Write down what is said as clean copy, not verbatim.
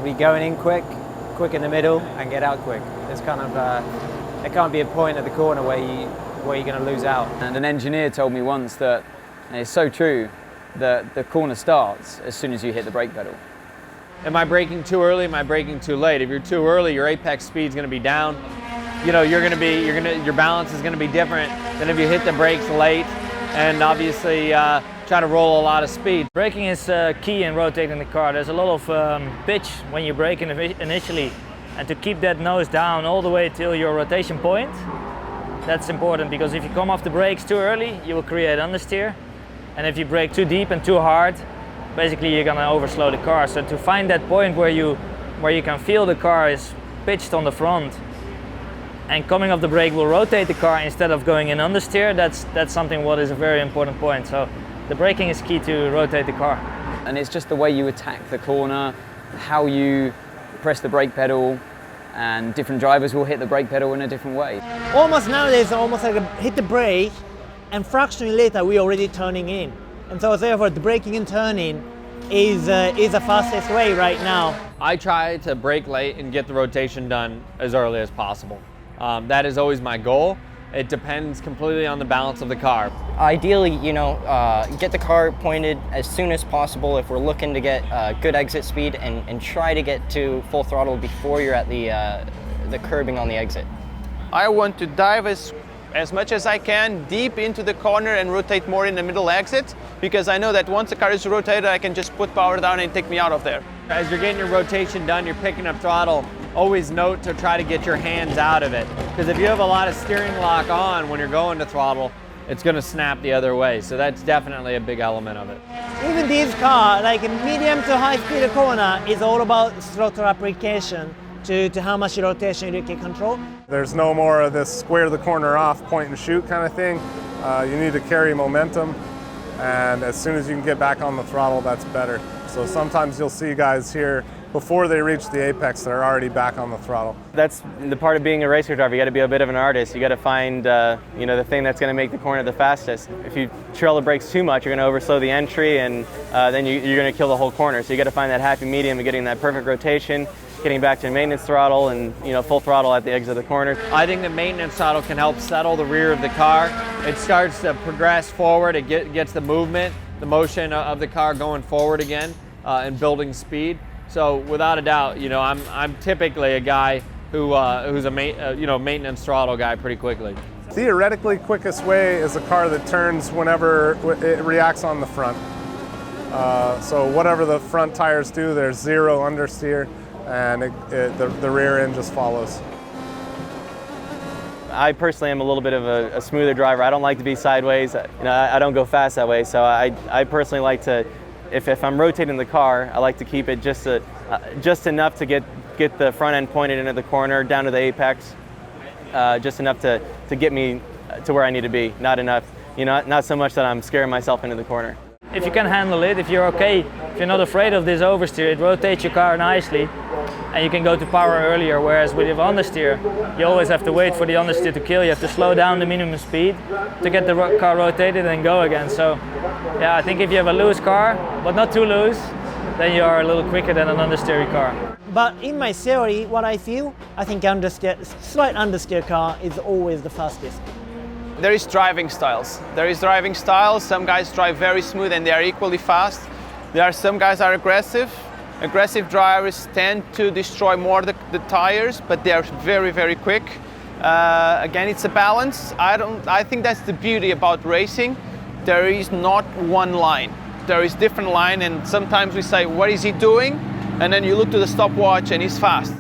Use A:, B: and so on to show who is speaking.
A: be going in quick in the middle, and get out quick. There's kind of there can't be a point at the corner where you're going to lose out.
B: And an engineer told me once that, and it's so true, that the corner starts as soon as you hit the brake pedal.
C: Am I braking too early? Am I braking too late? If you're too early, your apex speed's going to be down. You know, your balance is going to be different than if you hit the brakes late and obviously try to roll a lot of speed.
D: Braking is key in rotating the car. There's a lot of pitch when you brake initially, and to keep that nose down all the way till your rotation point, that's important, because if you come off the brakes too early, you will create understeer, and if you brake too deep and too hard, basically you're gonna overslow the car. So to find that point where you can feel the car is pitched on the front, and coming off the brake will rotate the car instead of going in understeer, that's something what is a very important point. So the braking is key to rotate the car.
B: And it's just the way you attack the corner, how you press the brake pedal, and different drivers will hit the brake pedal in a different way.
E: Almost nowadays, almost like hit the brake, and fractionally later we're already turning in. And so therefore the braking and turning is the fastest way right now.
C: I try to brake late and get the rotation done as early as possible. That is always my goal. It depends completely on the balance of the car.
F: Ideally, get the car pointed as soon as possible if we're looking to get good exit speed, and try to get to full throttle before you're at the curbing on the exit.
G: I want to dive as much as I can deep into the corner and rotate more in the middle exit, because I know that once the car is rotated, I can just put power down and take me out of there.
C: As you're getting your rotation done, you're picking up throttle, always note to try to get your hands out of it. Because if you have a lot of steering lock on when you're going to throttle, it's going to snap the other way. So that's definitely a big element of it.
E: Even this car, like a medium to high speed corner, is all about throttle application to how much rotation you can control.
H: There's no more of this square the corner off, point and shoot kind of thing. You need to carry momentum, and as soon as you can get back on the throttle, that's better. So sometimes you'll see guys here, before they reach the apex, they're already back on the throttle.
I: That's the part of being a racer driver. You got to be a bit of an artist. You got to find the thing that's going to make the corner the fastest. If you trail the brakes too much, you're going to overslow the entry, and then you're going to kill the whole corner. So you got to find that happy medium of getting that perfect rotation, getting back to maintenance throttle, and full throttle at the exit of the corner.
C: I think the maintenance throttle can help settle the rear of the car. It starts to progress forward. It gets the movement, the motion of the car going forward again, and building speed. So without a doubt, I'm typically a guy who's a maintenance throttle guy pretty quickly.
H: Theoretically, quickest way is a car that turns whenever it reacts on the front. So whatever the front tires do, there's zero understeer, and the rear end just follows.
I: I personally am a little bit of a smoother driver. I don't like to be sideways. I don't go fast that way. So I personally like to, if I'm rotating the car, I like to keep it just enough to get the front end pointed into the corner, down to the apex, just enough to get me to where I need to be. Not enough, not so much that I'm scaring myself into the corner.
D: If you can handle it, if you're okay, if you're not afraid of this oversteer, it rotates your car nicely, and you can go to power earlier. Whereas with understeer, you always have to wait for the understeer to kill. You have to slow down the minimum speed to get the car rotated and go again. So yeah, I think if you have a loose car, but not too loose, then you are a little quicker than an understeer car.
E: But in my theory, what I feel, I think slight understeer car is always the fastest.
G: There is driving styles. Some guys drive very smooth and they are equally fast. There are some guys are aggressive. Aggressive drivers tend to destroy more the tires, but they are very, very quick. Again, it's a balance. I think that's the beauty about racing. There is not one line. There is different line, and sometimes we say, what is he doing? And then you look to the stopwatch and he's fast.